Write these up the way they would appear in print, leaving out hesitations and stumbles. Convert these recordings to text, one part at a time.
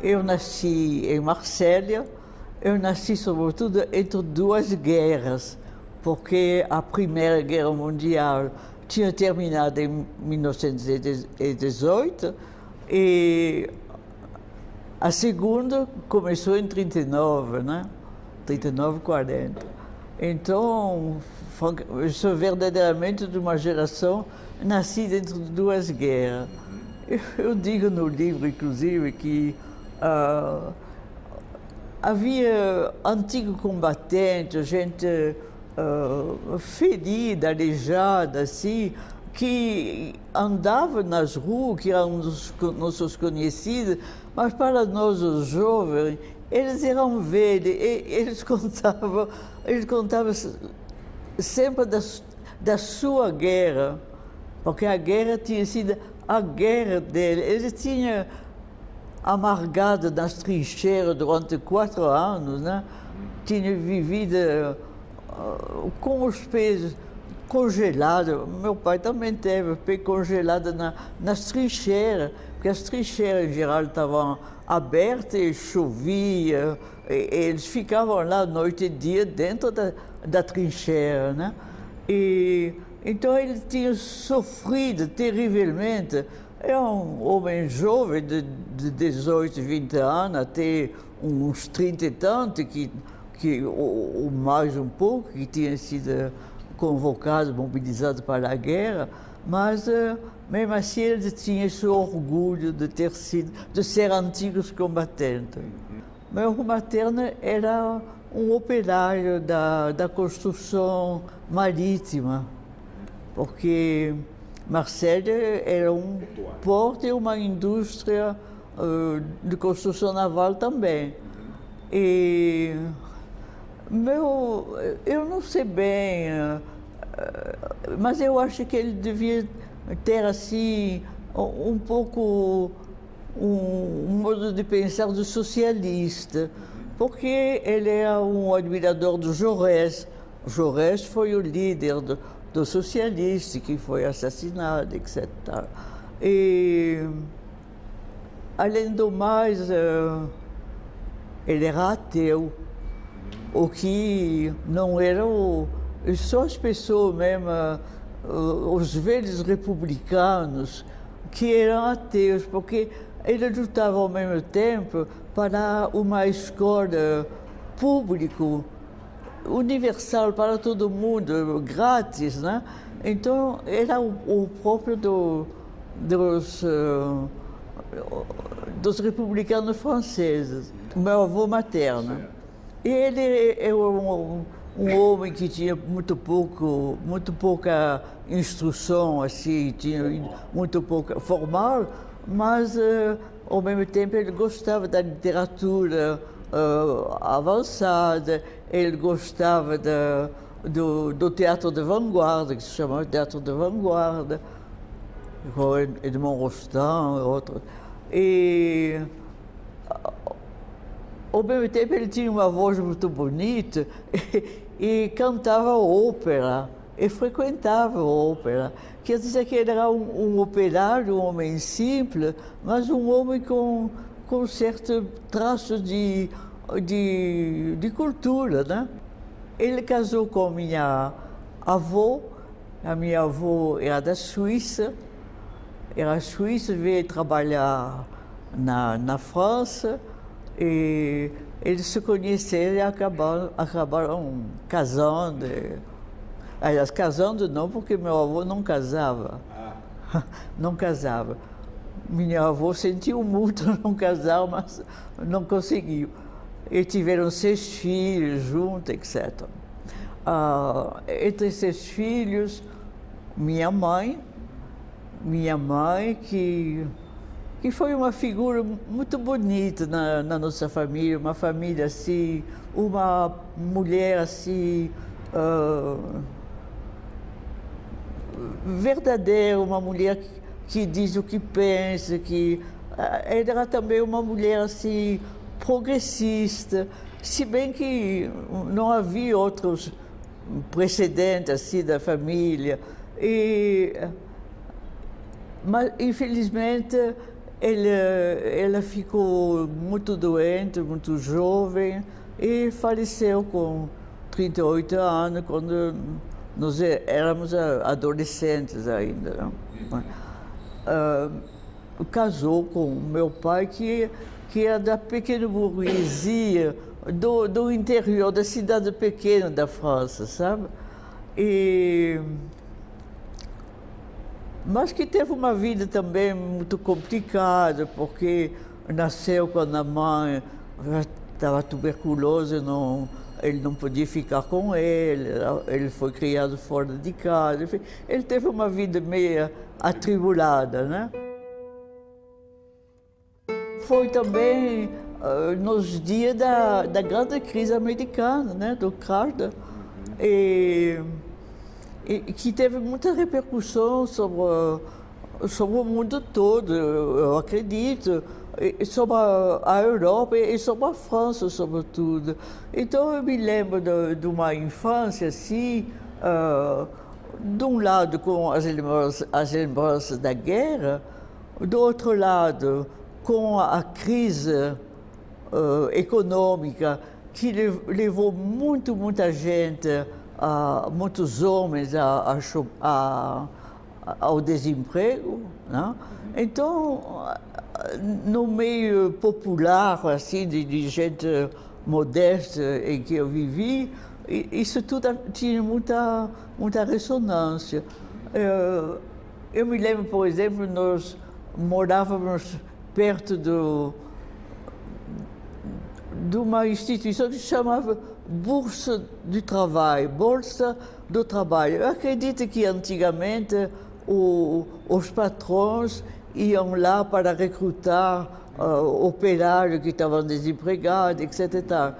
Eu nasci em Marsella, eu nasci sobretudo entre duas guerras, porque a Primeira Guerra Mundial tinha terminado em 1918 e a Segunda começou em 39, né? 39, 40. Então, eu sou verdadeiramente de uma geração nascida entre duas guerras. Eu digo no livro, inclusive, que havia antigos combatentes, gente ferida, aleijada, assim, que andava nas ruas, que eram nossos conhecidos, mas para nós, os jovens, eles eram velhos, eles contavam sempre da sua guerra, porque a guerra tinha sido a guerra dele. Ele tinha amargado nas trincheiras durante 4 anos, né? Tinha vivido com os pés congelados. Meu pai também teve o pé congelado nas trincheiras, porque as trincheiras em geral estavam abertas e chovia. Eles ficavam lá noite e dia dentro da trincheira, né? Então ele tinha sofrido terrivelmente. Era um homem jovem de 18, 20 anos, até uns 30 e tanto, ou mais um pouco, que tinha sido convocado, mobilizado para a guerra, mas mesmo assim ele tinha esse orgulho de ser antigos combatentes. Meu avô materno era um operário da construção marítima, porque Marsella era um porto e uma indústria de construção naval também. E eu não sei bem, mas eu acho que ele devia ter assim um pouco um modo de pensar de socialista, porque ele era um admirador do Jaurès. Jaurès foi o líder do socialista que foi assassinado, etc. E, além do mais, ele era ateu, o que não era só as pessoas mesmo, os velhos republicanos, que eram ateus, porque ele lutava ao mesmo tempo para uma escola pública, universal para todo mundo, grátis, né? Então, era o próprio dos republicanos franceses, meu avô materno. E ele é um homem que tinha muito pouca instrução, assim, tinha muito pouca formal, mas, ao mesmo tempo, ele gostava da literatura avançada, ele gostava do teatro de vanguarda, que se chamava teatro de vanguarda, com Edmond Rostand e outros. E, ao mesmo tempo, ele tinha uma voz muito bonita e cantava ópera, e frequentava ópera. Quer dizer que ele era um operário, um homem simples, mas um homem com certo traço de cultura, né? Ele casou com minha avó. A minha avó era da Suíça. Era suíça, veio trabalhar na França. E eles se conheceram e acabaram casando. Aliás, casando não, porque meu avô não casava. Não casava. Minha avó sentiu muito não casar, mas não conseguiu. E tiveram 6 filhos juntos, etc. Entre esses filhos, minha mãe que foi uma figura muito bonita na nossa família, uma família assim, uma mulher assim, verdadeira, uma mulher que diz o que pensa, que ela era também uma mulher assim progressista, se bem que não havia outros precedentes assim da família. Mas infelizmente ela ficou muito doente, muito jovem, e faleceu com 38 anos, quando nós éramos adolescentes ainda. Casou com meu pai, que era da pequena burguesia, do interior, da cidade pequena da França, sabe? Mas que teve uma vida também muito complicada, porque nasceu quando a mãe estava tuberculosa, ele não podia ficar com ele foi criado fora de casa, enfim, ele teve uma vida meio atribulada, né? Foi também nos dias da grande crise americana, né, do Carter, e que teve muita repercussão sobre o mundo todo, eu acredito, sobre a Europa e sobre a França, sobretudo. Então eu me lembro de uma infância assim, de um lado com as lembranças da guerra, do outro lado com a crise econômica que levou muita gente, muitos homens ao desemprego, né? Então, no meio popular, assim, de gente modesta em que eu vivi, isso tudo tinha muita ressonância. Eu me lembro, por exemplo, nós morávamos perto de uma instituição que se chamava Bolsa do Trabalho. Eu acredito que antigamente os patrões iam lá para recrutar operários que estavam desempregados, etc.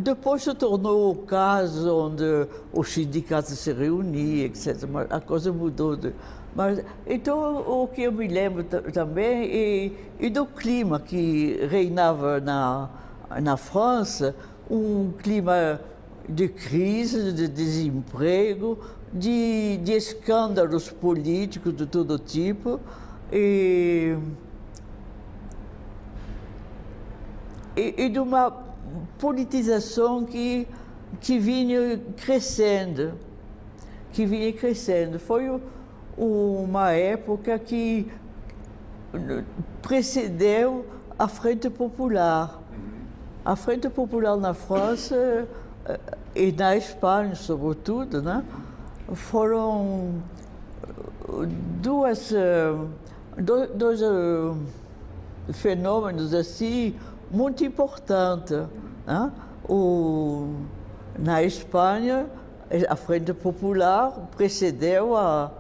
Depois se tornou o caso onde os sindicatos se reuniam, etc. Mas a coisa mudou. Então, o que eu me lembro também é do clima que reinava na França, um clima de crise, de desemprego, de escândalos políticos de todo tipo, e de uma politização que vinha crescendo. Foi uma época que precedeu a Frente Popular. A Frente Popular na França e na Espanha, sobretudo, né? Foram dois fenômenos assim muito importantes, né? Na Espanha, a Frente Popular precedeu a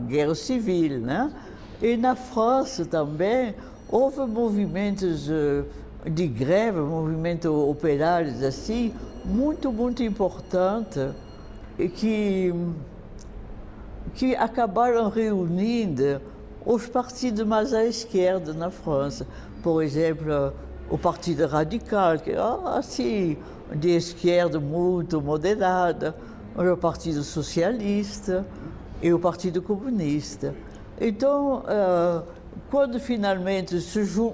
Guerra Civil, né? E na França também houve movimentos de greve, movimentos operários assim, muito importantes, que acabaram reunindo os partidos mais à esquerda na França. Por exemplo, o Partido Radical, que é assim, de esquerda muito moderada, o Partido Socialista e o Partido Comunista. Então, quando finalmente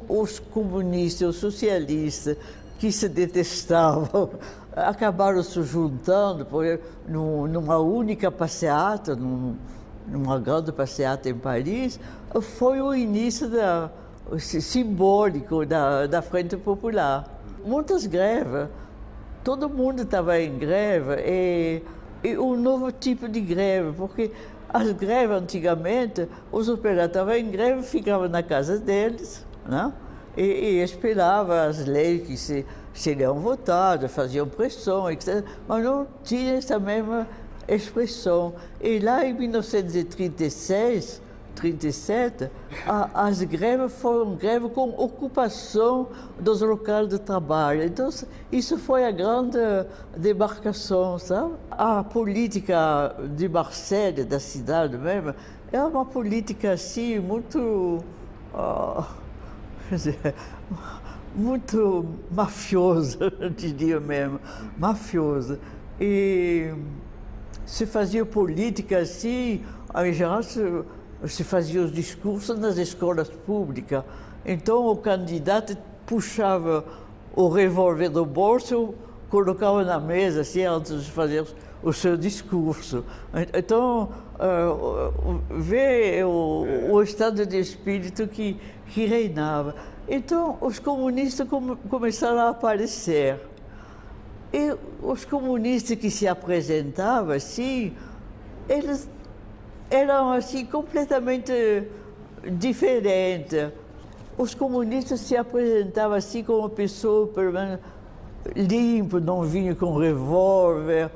os comunistas e os socialistas, que se detestavam, acabaram se juntando numa única passeata, numa grande passeata em Paris, foi o início simbólico da Frente Popular. Muitas greves, todo mundo estava em greve, e um novo tipo de greve, porque as greves antigamente, os operários estavam em greve, ficavam na casa deles, né? E esperavam as leis que seriam votadas, faziam pressão, etc. Mas não tinha essa mesma expressão. E lá em 1936, 37, as greves foram greves com ocupação dos locais de trabalho. Então, isso foi a grande demarcação, sabe? A política de Marselha, da cidade mesmo, é uma política assim muito muito mafiosa, eu diria mesmo, mafiosa. E se fazia política assim, em geral se fazia os discursos nas escolas públicas. Então o candidato puxava o revólver do bolso, colocava na mesa assim, antes de fazer o seu discurso. Então, vê o estado de espírito que reinava. Então, os comunistas começaram a aparecer. E os comunistas que se apresentavam assim, eles eram assim completamente diferentes. Os comunistas se apresentavam assim como pessoas, pelo menos, limpas, não vinham com revólver,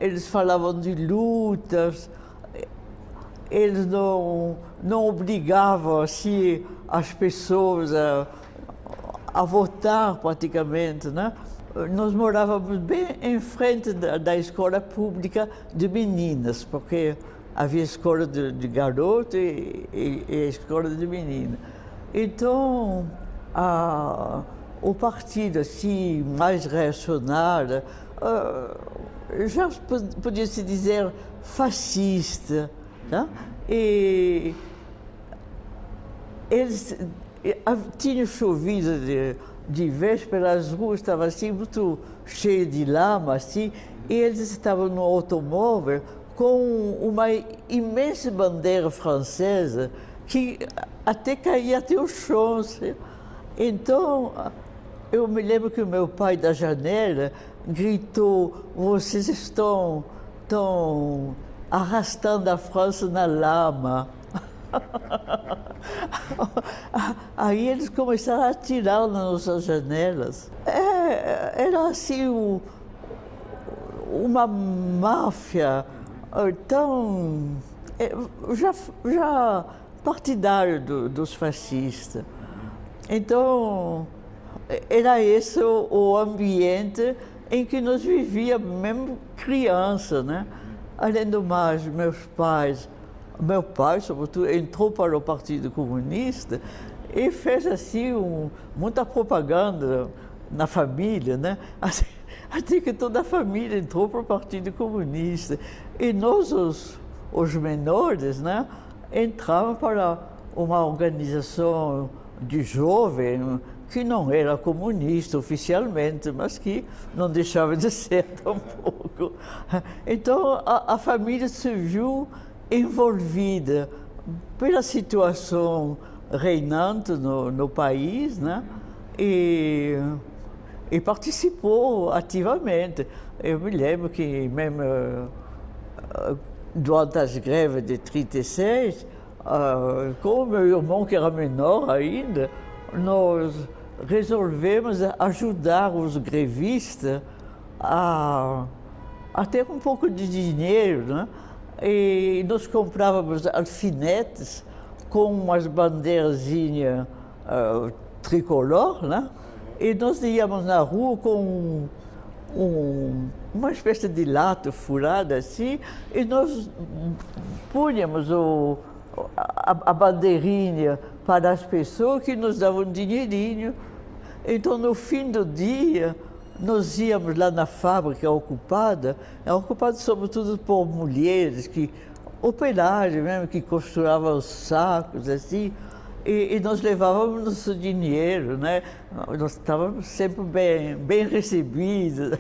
eles falavam de lutas, eles não obrigavam assim, as pessoas a votar praticamente, né? Nós morávamos bem em frente da escola pública de meninas, porque havia escola de garoto e escola de menina. Então, o partido assim, mais reacionário, já podia-se dizer fascista, né? E eles tinham chovido de véspera, as ruas estavam assim, muito cheias de lama, assim, e eles estavam no automóvel com uma imensa bandeira francesa que até caía até o chão. Assim. Então, eu me lembro que o meu pai da janela gritou: vocês estão arrastando a França na lama. Aí eles começaram a atirar nas nossas janelas. Era assim uma máfia tão já partidário dos fascistas. Então era esse o ambiente em que nós vivíamos, mesmo criança, né? Além do mais, meu pai, sobretudo, entrou para o Partido Comunista e fez assim muita propaganda na família, né? Até que toda a família entrou para o Partido Comunista. E nós, os menores, né, entrávamos para uma organização de jovens que não era comunista oficialmente, mas que não deixava de ser tampouco. Então, a família se viu envolvida pela situação reinante no país, né? E participou ativamente. Eu me lembro que mesmo durante as greves de 1936, com o meu irmão, que era menor ainda, nós resolvemos ajudar os grevistas a ter um pouco de dinheiro, né? E nós comprávamos alfinetes com umas bandeirazinhas tricolor, né? E nós íamos na rua com uma espécie de lata furada assim, e nós punhamos a bandeirinha para as pessoas que nos davam um dinheirinho. Então, no fim do dia, nós íamos lá na fábrica ocupada sobretudo por mulheres, operários mesmo, que costuravam os sacos, assim, e nós levávamos nosso dinheiro, né? Nós estávamos sempre bem recebidos.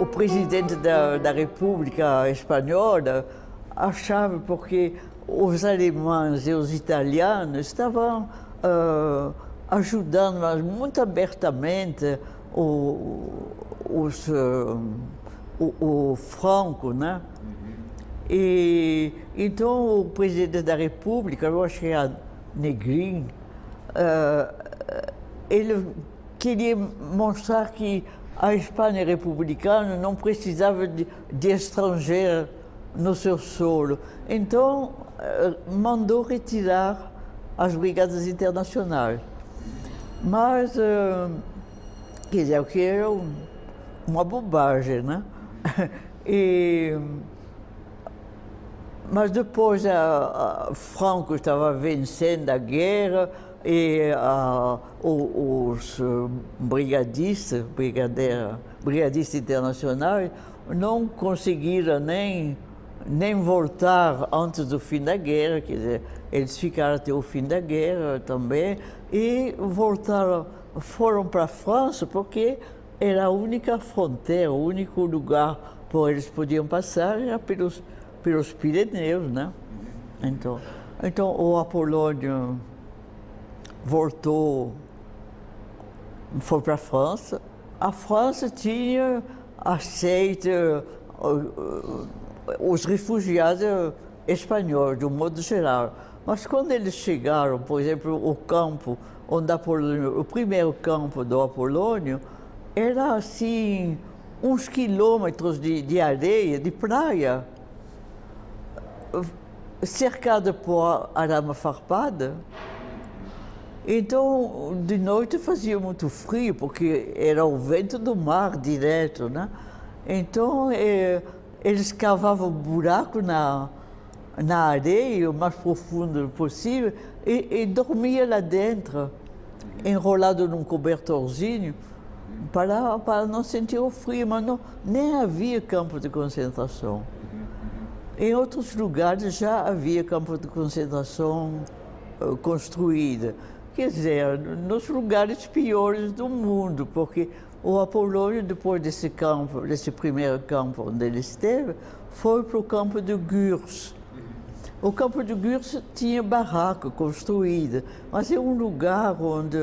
O presidente da República Espanhola achava, porque os alemães e os italianos estavam ajudando, mas muito abertamente, o Franco, né? E então o presidente da República, eu acho que era Negrin, ele queria mostrar que a Espanha republicana não precisava de estrangeiro no seu solo. Então, mandou retirar as brigadas internacionais. Mas, quer dizer, o que era uma bobagem, né? Mas depois Franco estava vencendo a guerra e os brigadistas internacionais não conseguiram nem voltar antes do fim da guerra, quer dizer, eles ficaram até o fim da guerra também, e foram para a França porque era a única fronteira, o único lugar por eles podiam passar era pelos Pirineus, né? Então o Apolônio voltou, foi para a França. A França tinha aceito os refugiados espanhóis, de um modo geral. Mas quando eles chegaram, por exemplo, o campo onde o primeiro campo do Apolônio era assim, uns quilômetros de areia, de praia, cercado por arame farpado. Então, de noite fazia muito frio, porque era o vento do mar direto, né? Então, eles cavavam buraco na areia, o mais profundo possível, e dormia lá dentro, enrolado num cobertorzinho, para não sentir o frio, mas nem havia campo de concentração. Em outros lugares já havia campo de concentração construído. Quer dizer, nos lugares piores do mundo, porque o Apolônio, depois desse primeiro campo onde ele esteve, foi para o campo de Gurs. O campo de Gurs tinha barraca construída, mas é um lugar onde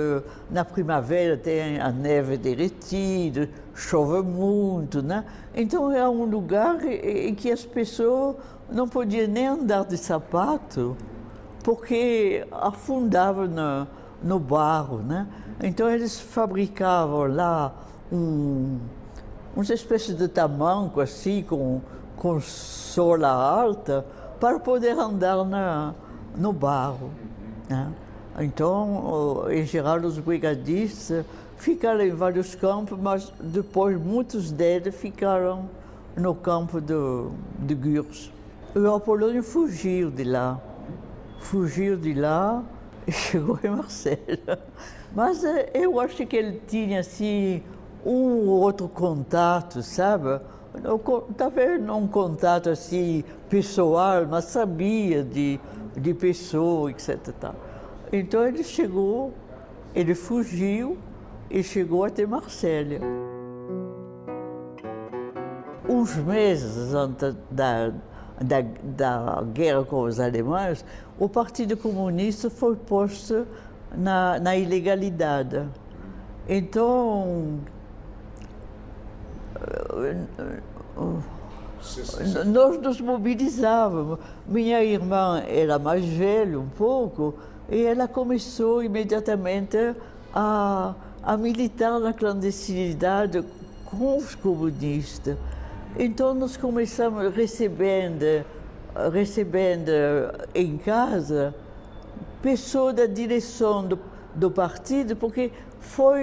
na primavera tem a neve derretida, chove muito, né? Então é um lugar em que as pessoas não podiam nem andar de sapato, porque afundavam no barro, né? Então eles fabricavam lá umas espécies de tamanco assim, com sola alta, para poder andar no barro, né? Então, em geral, os brigadistas ficaram em vários campos, mas depois muitos deles ficaram no campo de Gurs. O Apolônio fugiu de lá e chegou em Marselha. Mas eu acho que ele tinha, assim, um ou outro contato, sabe? Talvez não um contato, assim, pessoal, mas sabia de pessoa, etc. Então ele fugiu e chegou até Marselha. Uns meses antes da guerra com os alemães, o Partido Comunista foi posto na ilegalidade. Então, nós nos mobilizávamos. Minha irmã era mais velha um pouco e ela começou imediatamente a militar na clandestinidade com os comunistas. Então nós começamos recebendo em casa pessoas da direção do partido, porque foi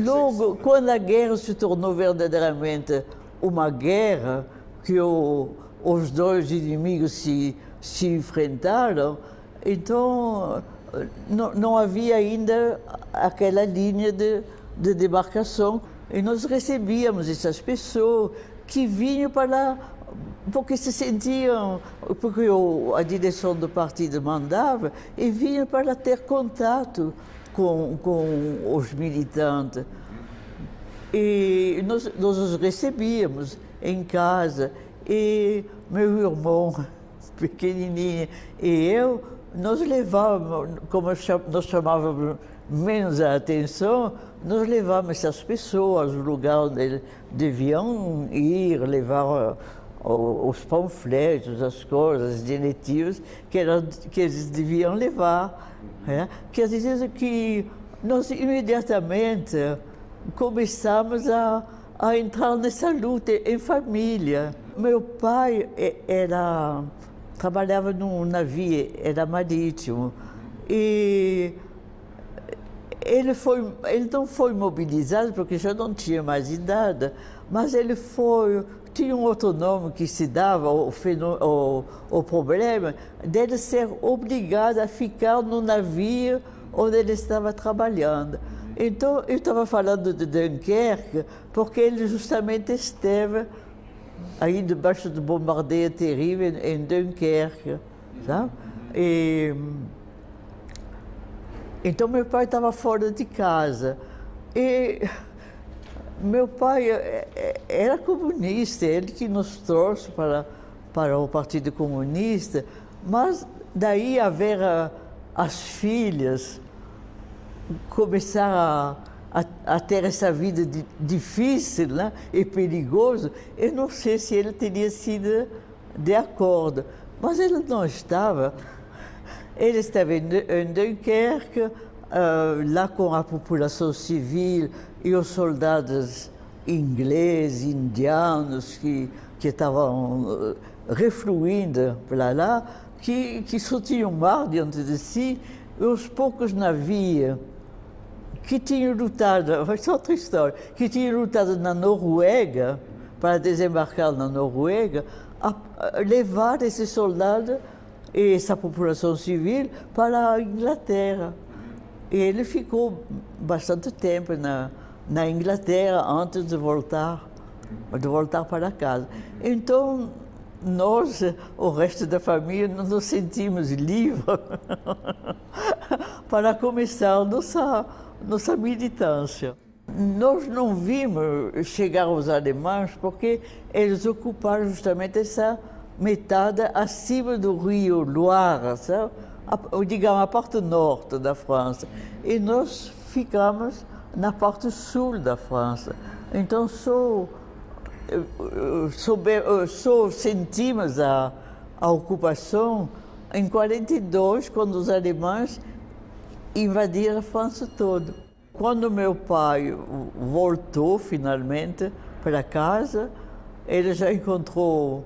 logo quando a guerra se tornou verdadeiramente uma guerra, que os dois inimigos se enfrentaram, então não havia ainda aquela linha de demarcação. E nós recebíamos essas pessoas que vinham para lá porque se sentiam, porque a direção do partido mandava, e vinham para ter contato com os militantes. E nós os recebíamos em casa, e meu irmão pequenininho e eu, nós levávamos, como nós chamávamos menos a atenção, nós levávamos essas pessoas ao lugar onde eles deviam ir, levar os panfletos, as coisas, as diretivas que eles deviam levar. Né? Quer dizer que nós imediatamente começamos a entrar nessa luta em família. Meu pai trabalhava num navio, era marítimo, e ele não foi mobilizado porque já não tinha mais idade, mas tinha um outro nome que se dava o problema dele ser obrigado a ficar no navio onde ele estava trabalhando. Então, eu estava falando de Dunkerque porque ele justamente esteve aí debaixo do bombardeio terrível em Dunkerque, sabe? Então, meu pai estava fora de casa. E meu pai era comunista, ele que nos trouxe para o Partido Comunista, mas daí a ver as filhas começar a ter essa vida difícil, né, e perigoso, eu não sei se ele teria sido de acordo, mas ele não estava. Ele estava em Dunkerque, lá com a população civil e os soldados ingleses, indianos que estavam refluindo para lá, que só tinham mar diante de si, e os poucos navios que tinham lutado, vai ser outra história, que tinham lutado na Noruega, para desembarcar na Noruega, a levar esses soldados e essa população civil para a Inglaterra. E ele ficou bastante tempo na Inglaterra antes de voltar para casa. Então, nós, o resto da família, nos sentimos livres para começar nossa militância. Nós não vimos chegar os alemães porque eles ocuparam justamente essa metade acima do rio Loire, sabe? Digamos, a parte norte da França. E nós ficamos na parte sul da França. Então, só sentimos a ocupação em 42, quando os alemães invadiram a França toda. Quando meu pai voltou finalmente para casa, ele já encontrou,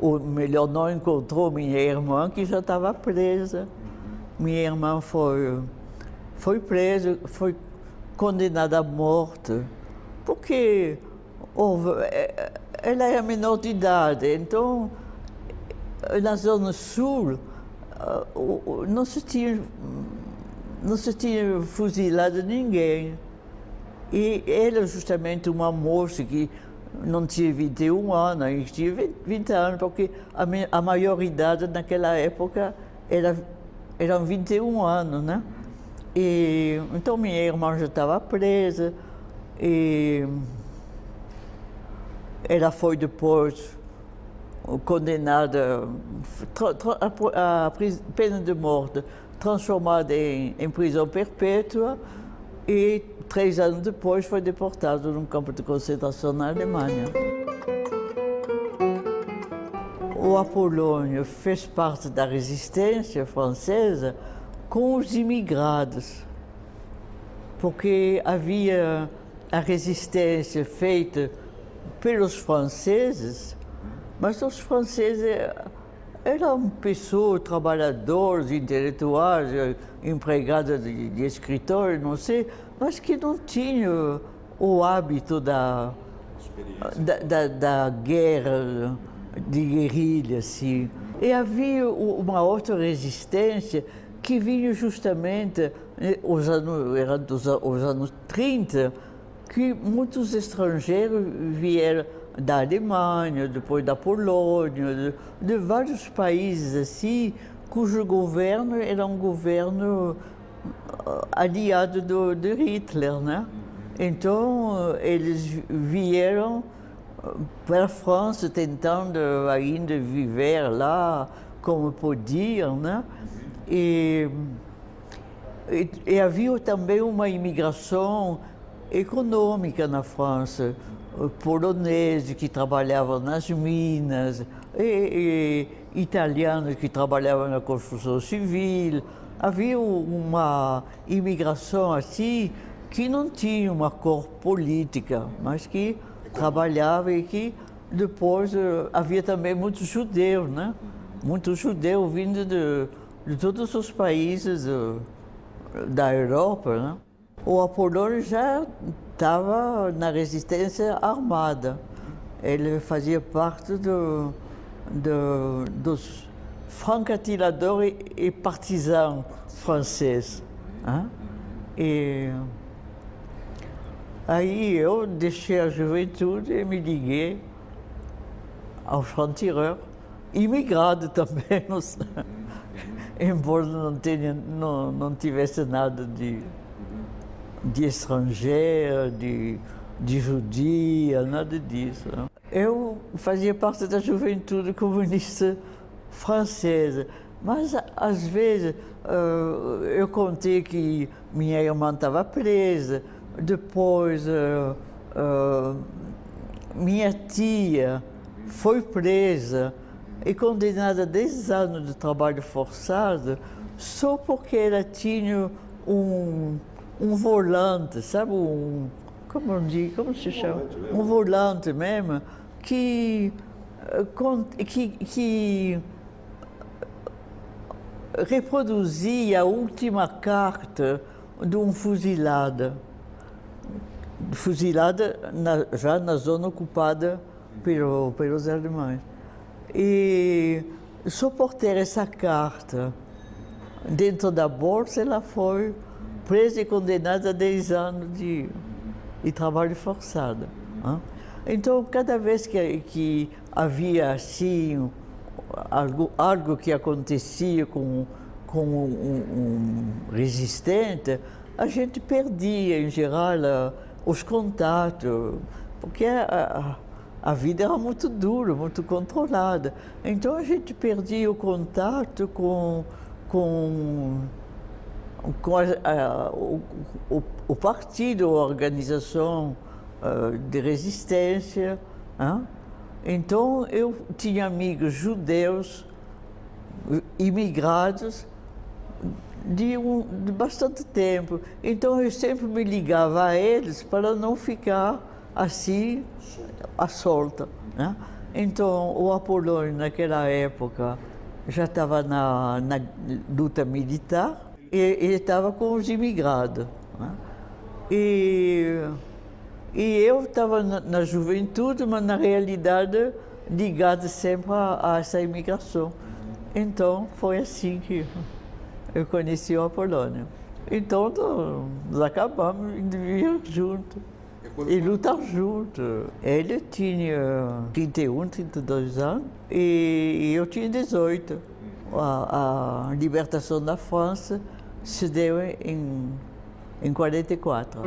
ou melhor, não encontrou minha irmã, que já estava presa. Minha irmã foi presa, foi condenada à morte, porque ela era menor de idade. Então, na zona sul, não se tinha fuzilado ninguém. E ela, justamente, uma moça que não tinha 21 anos, tinha 20 anos, porque a maioridade naquela época eram 21 anos, né? E então minha irmã já estava presa e ela foi depois condenada a pena de morte, transformada em prisão perpétua, e 3 anos depois foi deportada num campo de concentração na Alemanha. O Apolônio fez parte da resistência francesa com os imigrados, porque havia a resistência feita pelos franceses, mas os franceses eram pessoas, trabalhadores, intelectuais, empregados de escritório, não sei, mas que não tinham o hábito da guerra, de guerrilha, assim. E havia uma outra resistência que vinha justamente, eram os anos 30, que muitos estrangeiros vieram da Alemanha, depois da Polônia, de vários países assim, cujo governo era um governo aliado de Hitler, né? Então, eles vieram para a França tentando ainda viver lá como podiam, né? E havia também uma imigração econômica na França, poloneses que trabalhavam nas minas, e italianos que trabalhavam na construção civil. Havia uma imigração assim que não tinha uma cor política, mas que trabalhava e que depois havia também muitos judeus, né? Muitos judeus vindo de todos os países da Europa, né? O Apolônio já estava na resistência armada. Ele fazia parte dos franco-atiradores e partisans franceses. Hein? E Aí eu deixei a juventude e me liguei ao franc-tireur, imigrado também, embora não tivesse nada de estrangeiro, de judia, nada disso. Eu fazia parte da juventude comunista francesa, mas às vezes eu contei que minha irmã estava presa, depois minha tia foi presa e condenada a 10 anos de trabalho forçado só porque ela tinha um volante, sabe? Como se chama? Um volante mesmo, que reproduzia a última carta de um fuzilado. Já na zona ocupada pelos alemães. E só por ter essa carta dentro da bolsa, ela foi presa e condenada a 10 anos de trabalho forçado. Então, cada vez que havia assim algo que acontecia com um resistente, a gente perdia, em geral, os contatos, porque a vida era muito dura, muito controlada. Então a gente perdia o contato com o partido, a organização de resistência. Então eu tinha amigos judeus imigrados de bastante tempo. Então eu sempre me ligava a eles para não ficar assim à solta. Então o Apolônio naquela época já estava na luta militar e ele estava com os imigrados. E eu estava na juventude, mas na realidade ligado sempre a essa imigração. Então foi assim que eu conheci o Apolônio. Então nós acabamos de vir juntos e lutar juntos. Ele tinha 31, 32 anos e eu tinha 18. A libertação da França se deu em 44.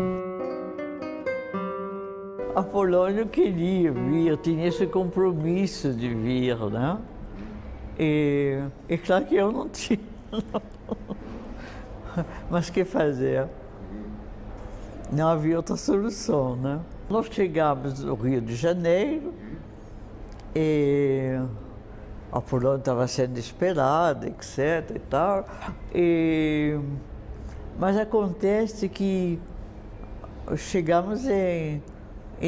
Apolônio queria vir, tinha esse compromisso de vir, né? E claro que eu não tinha. Mas o que fazer? Não havia outra solução, né? Nós chegamos no Rio de Janeiro e Apolônio estava sendo esperado, etc. e tal. Mas acontece que chegamos em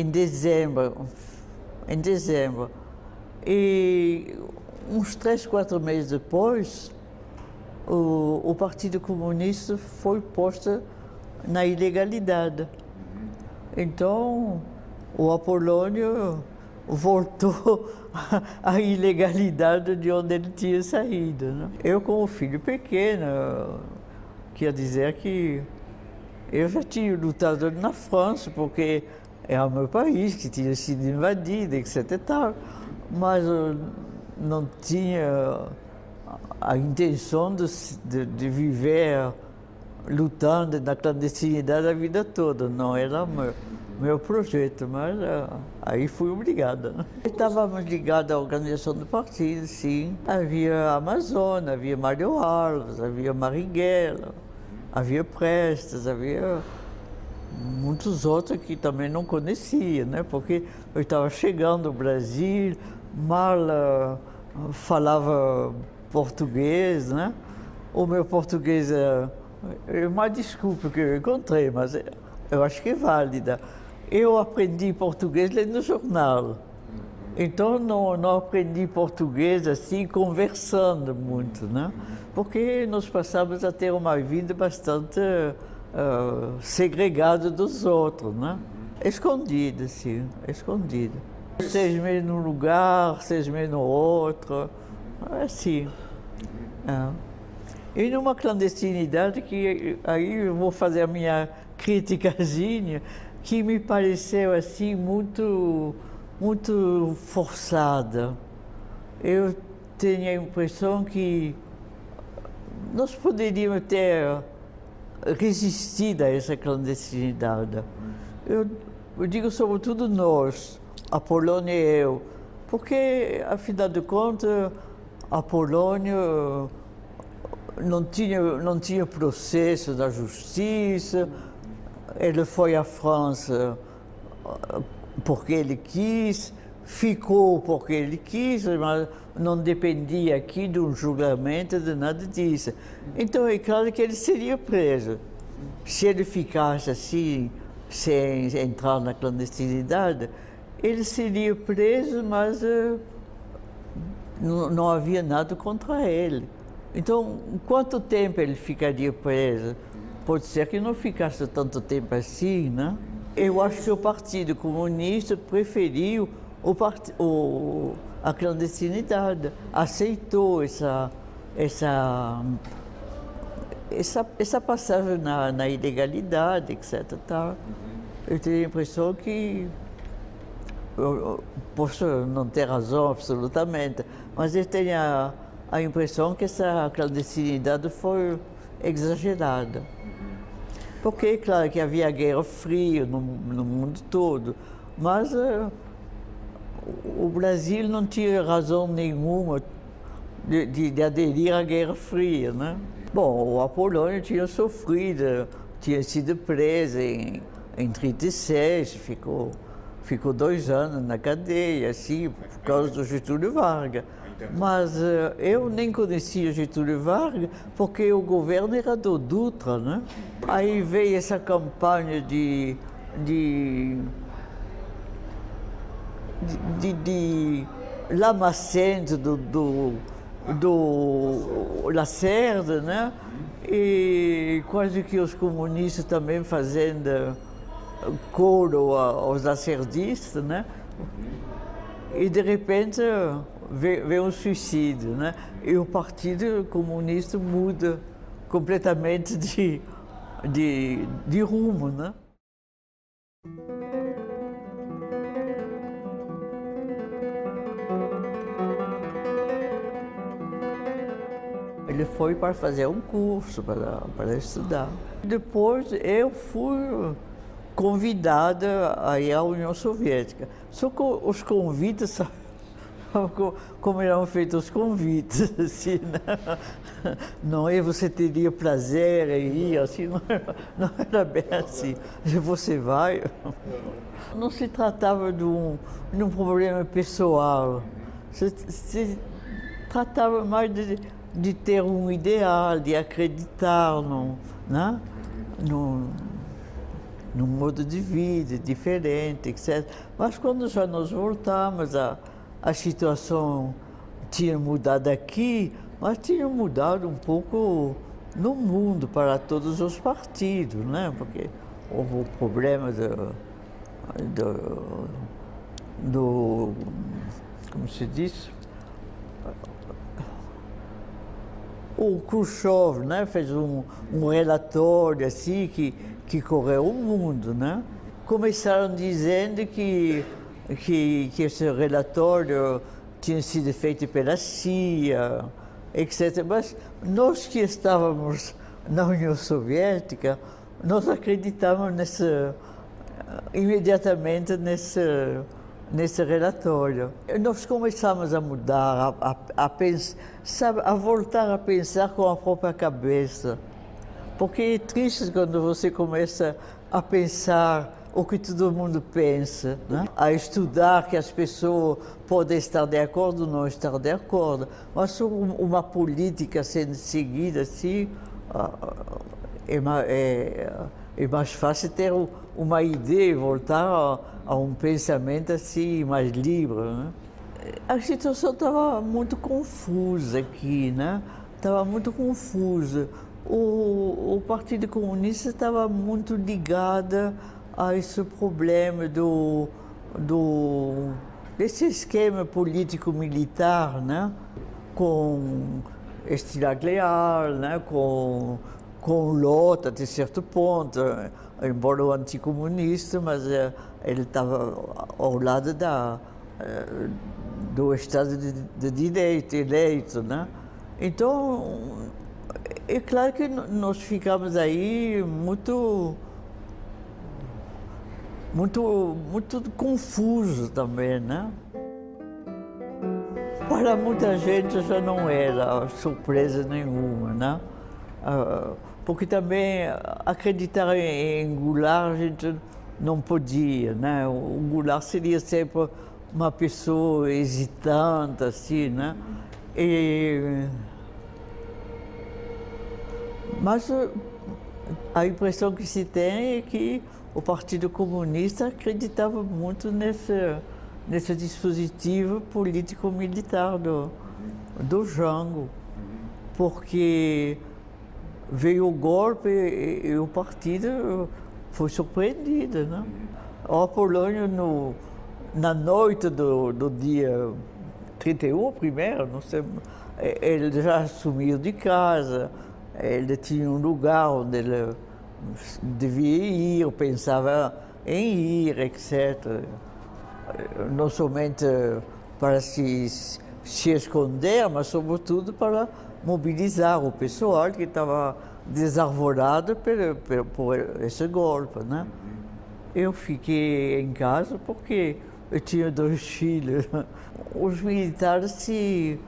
dezembro, e uns 3, 4 meses depois, o Partido Comunista foi posto na ilegalidade. Então, o Apolônio voltou à ilegalidade de onde ele tinha saído, né? Eu, como filho pequeno, quer dizer que eu já tinha lutado na França, porque é o meu país que tinha sido invadido, etc. e tal, mas não tinha a intenção de viver lutando na clandestinidade a vida toda. Não era meu projeto, mas aí fui obrigada, né? Estávamos ligados à organização do partido, sim. Havia a Amazônia, havia Mário Alves, havia Marighella, havia Prestes, havia muitos outros que também não conhecia, né? Porque eu estava chegando ao Brasil, mal falava português, né? O meu português é uma desculpa que eu encontrei, mas eu acho que é válida. Eu aprendi português lendo jornal, então não aprendi português assim conversando muito, né? Porque nós passamos a ter uma vida bastante segregada dos outros, né? Escondida, sim, escondida. 6 meses num lugar, 6 meses no outro, assim. E numa clandestinidade que aí eu vou fazer a minha criticazinha, que me pareceu assim muito forçada. Eu tenho a impressão que nós poderíamos ter resistido a essa clandestinidade. Eu digo sobretudo nós, a Polônia e eu, porque, afinal de contas, a Polônia não tinha processo da justiça, ele foi à França porque ele quis, ficou porque ele quis, mas não dependia aqui de um julgamento, de nada disso. Então é claro que ele seria preso. Se ele ficasse assim, sem entrar na clandestinidade, ele seria preso, mas não havia nada contra ele. Então, quanto tempo ele ficaria preso? Pode ser que não ficasse tanto tempo assim, né? Eu acho que o Partido Comunista preferiu a clandestinidade, aceitou essa passagem na ilegalidade, etc. Tá? Eu tenho a impressão que, eu posso não ter razão absolutamente, mas eu tenho a impressão que essa clandestinidade foi exagerada. Porque é claro que havia Guerra Fria no mundo todo, mas o Brasil não tinha razão nenhuma de aderir à Guerra Fria, né? Bom, a Polônia tinha sofrido, tinha sido presa em 1936, ficou 2 anos na cadeia, assim, por causa do Getúlio Vargas. Mas eu nem conhecia Getúlio Vargas porque o governo era do Dutra, né? Aí veio essa campanha de lamacento do Lacerda, né? E quase que os comunistas também fazendo coro aos lacerdistas, né? E de repente veio um suicídio, né? E o Partido Comunista muda completamente de rumo, né? Ele foi para fazer um curso, para estudar. Depois eu fui convidada a ir à União Soviética. Só que os convites, como eram feitos os convites, assim, né? Não é você teria prazer em ir, assim, não era bem assim. Você vai. Não se tratava de um problema pessoal, se tratava mais de ter um ideal, de acreditar né? num modo de vida diferente, etc. Mas quando já nós voltamos, a situação tinha mudado aqui, mas tinha mudado um pouco no mundo para todos os partidos, né? Porque houve o problema como se diz? O Khrushchev, né, fez um relatório assim que correu o mundo, né? Começaram dizendo que esse relatório tinha sido feito pela CIA, etc. Mas nós que estávamos na União Soviética, nós acreditávamos imediatamente nesse relatório. Nós começamos a mudar, a voltar a pensar com a própria cabeça. Porque é triste quando você começa a pensar o que todo mundo pensa, né? A estudar que as pessoas podem estar de acordo ou não estar de acordo, mas uma política sendo seguida assim, é mais fácil ter uma ideia e voltar a um pensamento assim mais livre, né? A situação estava muito confusa aqui, né? Estava muito confusa. O Partido Comunista estava muito ligado a esse problema desse esquema político-militar, né? Com Estilhac Leal, né? Com com Lota até certo ponto, embora o anticomunista, mas ele estava ao lado do Estado de Direito eleito, né? Então, é claro que nós ficamos aí muito confusos também, né? Para muita gente já não era surpresa nenhuma, né? Porque também acreditar em Goulart a gente não podia, né? O Goulart seria sempre uma pessoa hesitante, assim, né? Mas a impressão que se tem é que o Partido Comunista acreditava muito nesse dispositivo político-militar do Jango, porque veio o golpe e o partido foi surpreendido, né? O Apolônio, na noite do dia 31, primeiro, não sei, ele já sumiu de casa, ele tinha um lugar onde ele devia ir, pensava em ir, etc. Não somente para se esconder, mas sobretudo para mobilizar o pessoal que estava desarvorado por esse golpe, né? Eu fiquei em casa porque eu tinha 2 filhos. Os militares se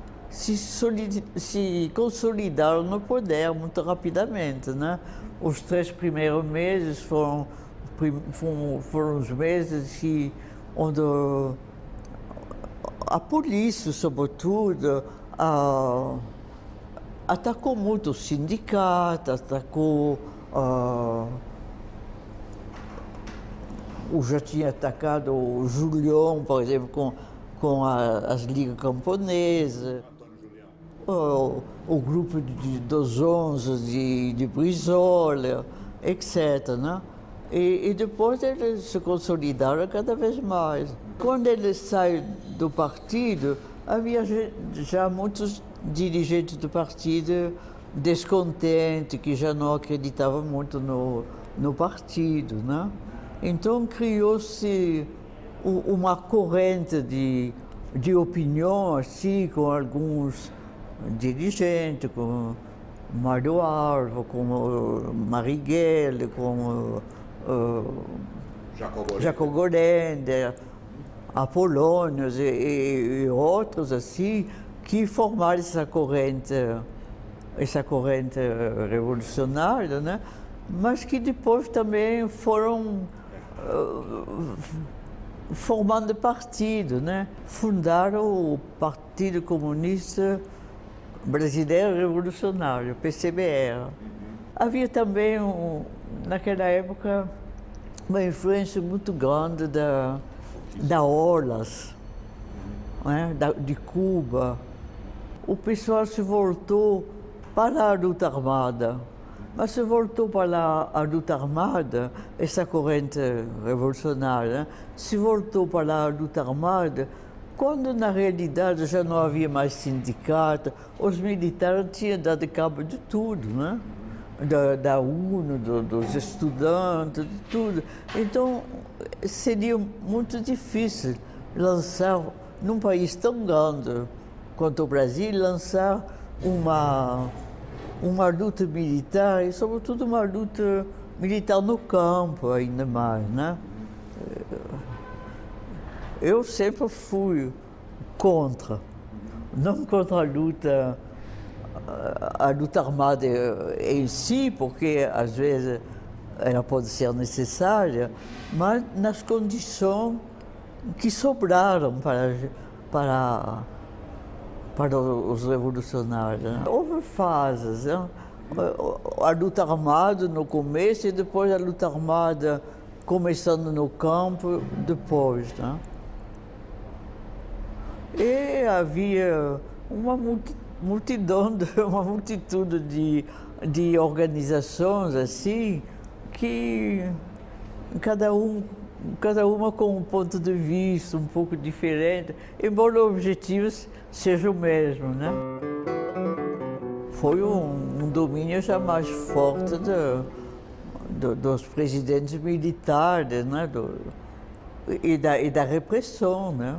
consolidaram no poder muito rapidamente, né? Os 3 primeiros meses foram os meses onde a polícia, sobretudo, atacou muito os sindicatos, atacou já tinha atacado o Julião, por exemplo, com as ligas camponesas, o grupo dos 11 de Brizola, etc. Né? E depois eles se consolidaram cada vez mais. Quando ele saiu do partido, havia já muitos dirigentes do partido descontentes, que já não acreditavam muito no partido, né? Então criou-se uma corrente de opinião, assim, com alguns dirigentes, como Mário Alvo, como Marighella, como Jacob Gorender, Apolônio e outros assim, que formaram essa corrente revolucionária, né? Mas que depois também foram formando partido, né? Fundaram o Partido Comunista Brasileiro Revolucionário, PCBR. Havia também, naquela época, uma influência muito grande da OLAS, né? De Cuba. O pessoal se voltou para a luta armada, mas se voltou para a luta armada, essa corrente revolucionária, se voltou para a luta armada quando na realidade já não havia mais sindicato, os militares tinham dado cabo de tudo, né? Da UNO, dos estudantes, de tudo. Então seria muito difícil lançar, num país tão grande quanto o Brasil, lançar uma luta militar e, sobretudo, uma luta militar no campo, ainda mais, né? Eu sempre fui contra, não contra a luta armada em si, porque às vezes ela pode ser necessária, mas nas condições que sobraram para os revolucionários, né? Houve fases, né? A luta armada no começo e depois a luta armada começando no campo depois, né? E havia uma multitude de organizações assim que cada uma com um ponto de vista um pouco diferente, embora os objetivos sejam o mesmo, né? foi um domínio já mais forte dos presidentes militares, né? E da repressão, né?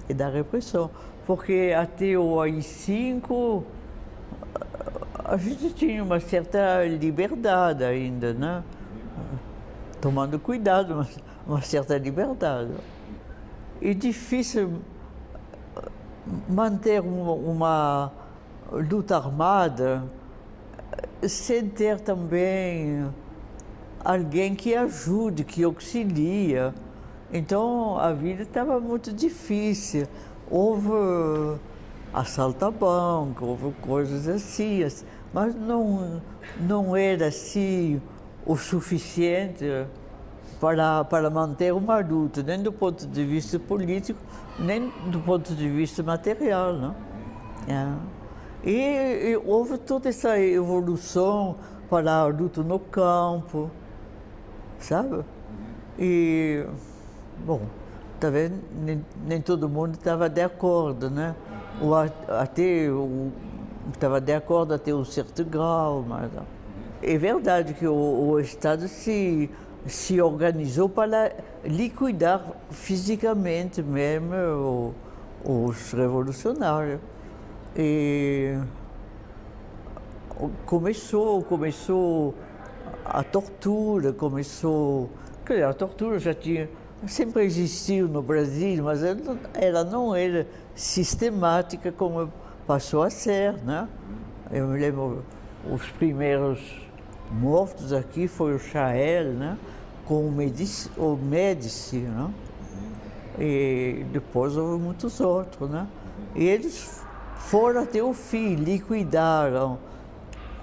E da repressão. Porque até o AI-5 a gente tinha uma certa liberdade ainda, né? Tomando cuidado, mas uma certa liberdade. E difícil manter uma luta armada sem ter também alguém que ajude, que auxilia. Então a vida estava muito difícil. Houve assalto a banco, houve coisas assim, mas não era assim o suficiente para manter uma luta, nem do ponto de vista político, nem do ponto de vista material, não? E houve toda essa evolução para a luta no campo, sabe? E, bom, talvez nem todo mundo estava de acordo, né? Estava de acordo até um certo grau, mas é verdade que o Estado se organizou para liquidar fisicamente mesmo os revolucionários. E começou a tortura, a tortura já sempre existiu no Brasil, mas ela não era sistemática como passou a ser, né? Eu me lembro, os primeiros mortos aqui foi o Chael, né? Com o Médici, né? E depois houve muitos outros, né? E eles foram até o fim, liquidaram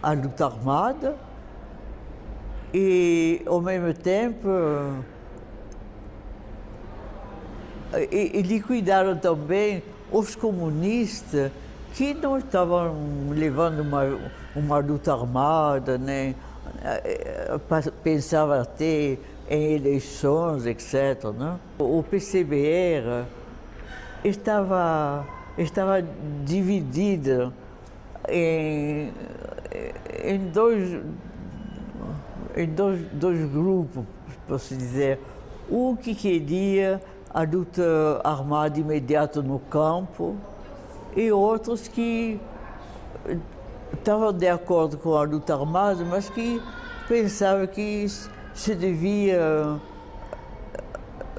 a luta armada e, ao mesmo tempo, e liquidaram também os comunistas que não estavam levando uma luta armada, nem pensavam até em eleições, etc. Né? O PCBR estava dividido em dois grupos, posso dizer. Um que queria a luta armada imediata no campo e outros que estavam de acordo com a luta armada, mas que pensavam que se devia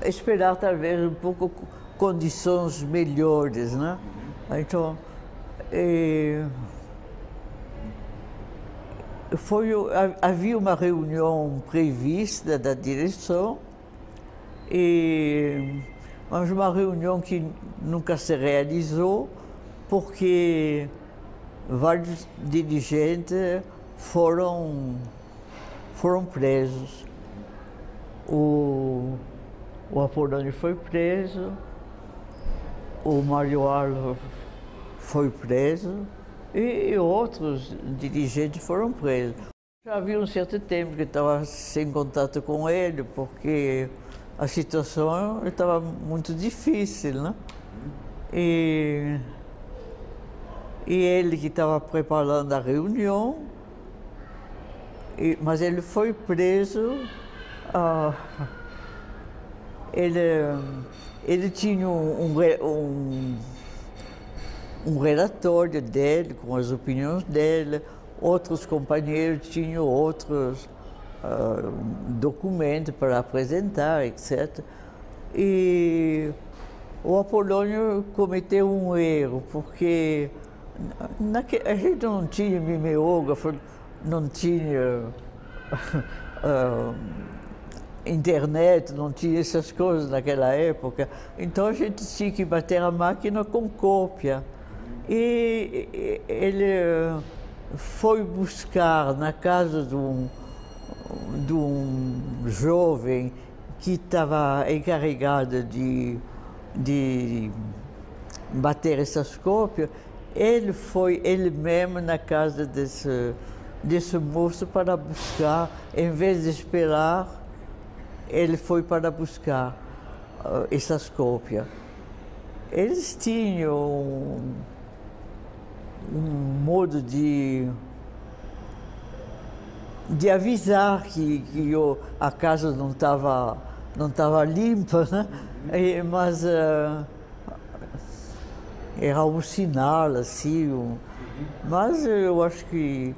esperar talvez um pouco condições melhores, né? Então, havia uma reunião prevista da direção, mas uma reunião que nunca se realizou porque vários dirigentes foram presos. O Apolônio foi preso, o Mário Alva foi preso e outros dirigentes foram presos. Já havia um certo tempo que eu estava sem contato com ele, porque a situação estava muito difícil, né? E ele que estava preparando a reunião, mas ele foi preso. Ele tinha um relatório dele, com as opiniões dele, outros companheiros tinham outros documentos para apresentar, etc. E o Apolônio cometeu um erro, porque a gente não tinha mimeógrafo, não tinha internet, não tinha essas coisas naquela época, então a gente tinha que bater a máquina com cópia. E ele foi buscar na casa de um jovem que estava encarregado de bater essas cópias. Ele foi ele mesmo na casa desse moço para buscar, em vez de esperar, ele foi para buscar essas cópias. Eles tinham um modo de avisar que a casa não estava limpa, né? Mas era um sinal, assim. Mas eu acho que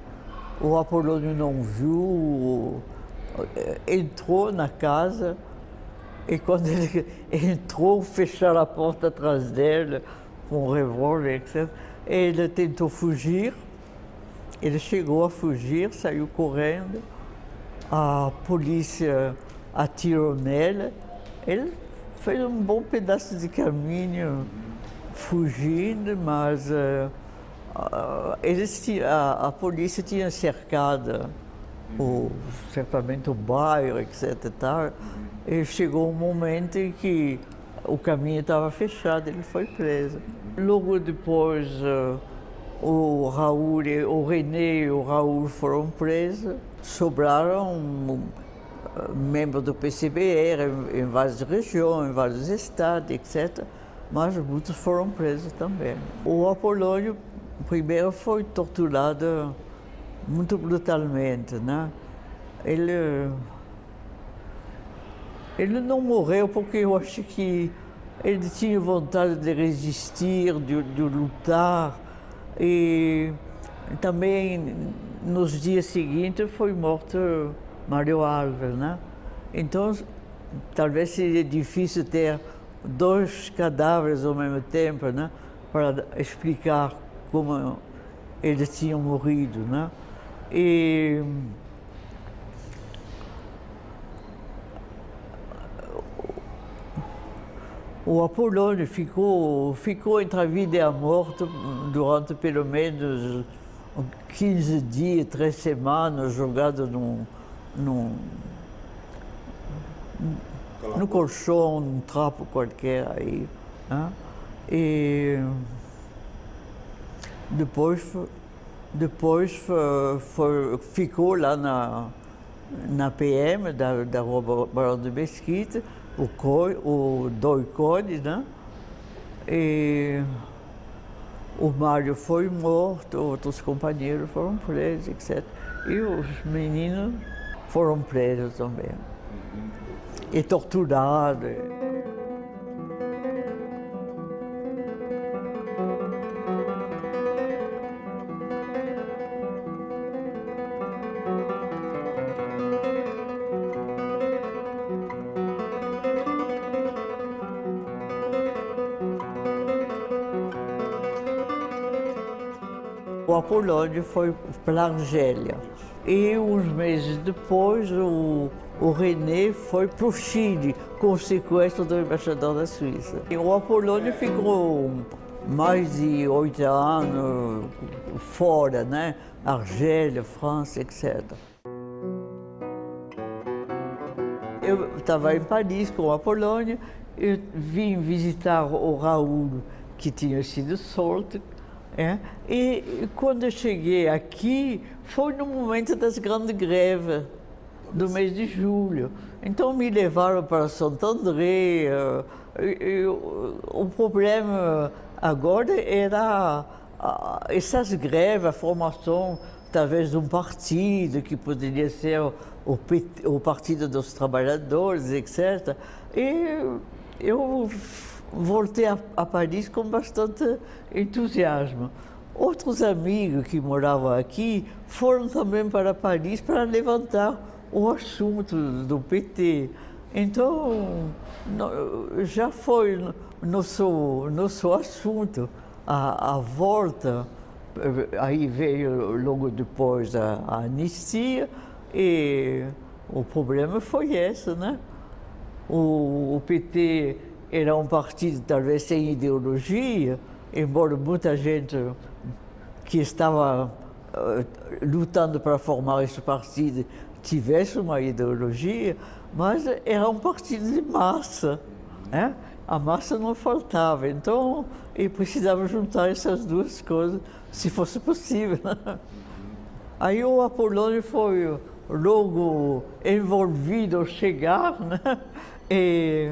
o Apolônio não viu, entrou na casa e quando ele entrou, fecharam a porta atrás dele com um revólver, etc. Ele tentou fugir, ele chegou a fugir, saiu correndo, a polícia atirou nele, ele fez um bom pedaço de caminho fugindo, mas a polícia tinha cercado certamente o bairro, etc. E tal, e chegou um momento em que o caminho estava fechado, ele foi preso. Logo depois, o Raul, o René e o Raul foram presos, sobraram membros do PCBR em várias regiões, em vários estados, etc. Mas muitos foram presos também. O Apolônio, primeiro, foi torturado muito brutalmente, né? Ele não morreu porque eu acho que ele tinha vontade de resistir, de lutar. E também, nos dias seguintes, foi morto Mário Alves, né? Então, talvez seria difícil ter dois cadáveres ao mesmo tempo, né? Para explicar como eles tinham morrido, né? E o Apolônio ficou entre a vida e a morte durante pelo menos 15 dias, 3 semanas, jogado no colchão, num trapo qualquer aí, né? E depois ficou lá na PM da Rua Barão de Mesquita, o Doicode, né? E o Mário foi morto, outros companheiros foram presos, etc. E os meninos foram presos também. E torturados. O Apolônio foi para a Argélia e uns meses depois o René foi para o Chile com o sequestro do embaixador da Suíça. E o Apolônio ficou mais de 8 anos fora, né? Argélia, França, etc. Eu estava em Paris com o Apolônio e vim visitar o Raul, que tinha sido solto. E quando eu cheguei aqui, foi no momento das grandes greves do mês de julho. Então me levaram para Santo André. O problema agora era essas greves, a formação talvez de um partido, que poderia ser o Partido dos Trabalhadores, etc. E eu voltei a Paris com bastante entusiasmo. Outros amigos que moravam aqui foram também para Paris para levantar o assunto do PT. Então, já foi nosso assunto a volta. Aí veio logo depois a anistia e o problema foi esse, né? O PT era um partido talvez sem ideologia, embora muita gente que estava lutando para formar esse partido tivesse uma ideologia, mas era um partido de massa, né? A massa não faltava, então ele precisava juntar essas duas coisas, se fosse possível, né? Aí o Apolônio foi logo envolvido ao chegar, né? E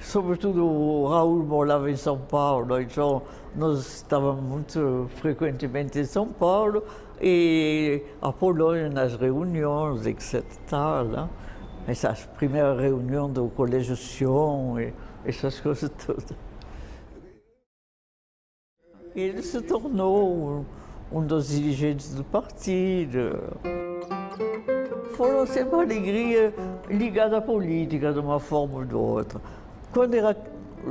sobretudo o Raul morava em São Paulo, então nós estávamos muito frequentemente em São Paulo e a Polônia nas reuniões, etc. Tal, né? Essas primeiras reuniões do Colégio Sion e essas coisas todas. Ele se tornou um dos dirigentes do partido. Foram sempre alegria ligada à política, de uma forma ou de outra. Quando era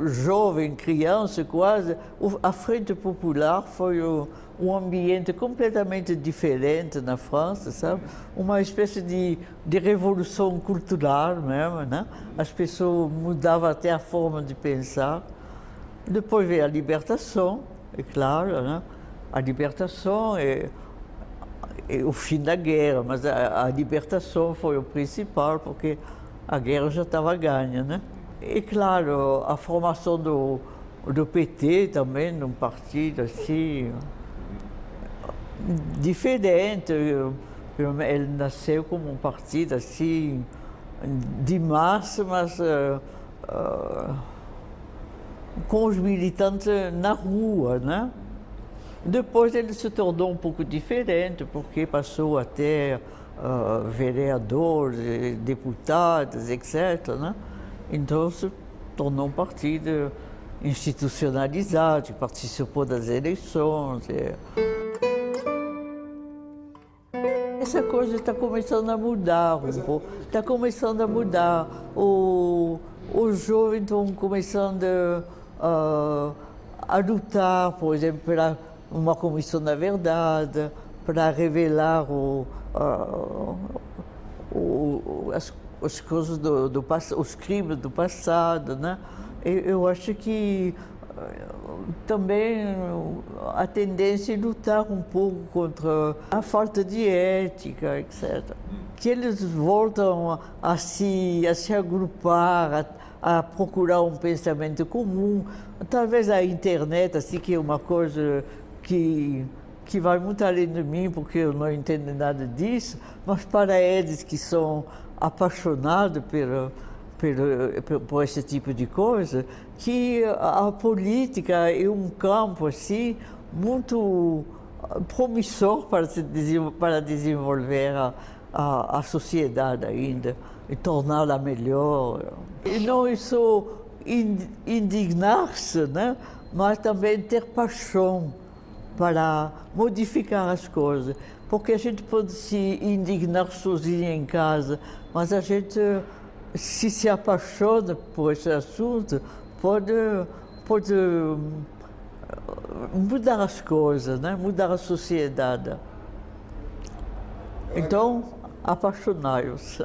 jovem, criança quase, a Frente Popular foi um ambiente completamente diferente na França, sabe? Uma espécie de revolução cultural mesmo, né? As pessoas mudavam até a forma de pensar. Depois veio a libertação, é claro, né? A libertação é o fim da guerra, mas a libertação foi o principal, porque a guerra já estava ganha, né? E claro, a formação do PT também, num partido assim, diferente. Ele nasceu como um partido assim, de massa, mas com os militantes na rua, né? Depois ele se tornou um pouco diferente, porque passou a ter vereadores, deputados, etc., né? Então se tornou um partido institucionalizado, que participou das eleições. Essa coisa está começando a mudar um pouco, está começando a mudar. Os jovens estão começando a lutar, por exemplo, para uma comissão da verdade, para revelar as coisas os crimes do passado, né? Eu acho que também a tendência é lutar um pouco contra a falta de ética, etc. Que eles voltam a se agrupar, a procurar um pensamento comum. Talvez a internet, assim, que é uma coisa que vai muito além de mim, porque eu não entendo nada disso, mas para eles que são apaixonados por esse tipo de coisa, que a política é um campo assim muito promissor para desenvolver a sociedade ainda e torná-la melhor. E não é só indignar-se, né? Mas também ter paixão para modificar as coisas, porque a gente pode se indignar sozinho em casa, mas a gente, se apaixona por esse assunto, pode mudar as coisas, né? Mudar a sociedade. Então, apaixonai-vos.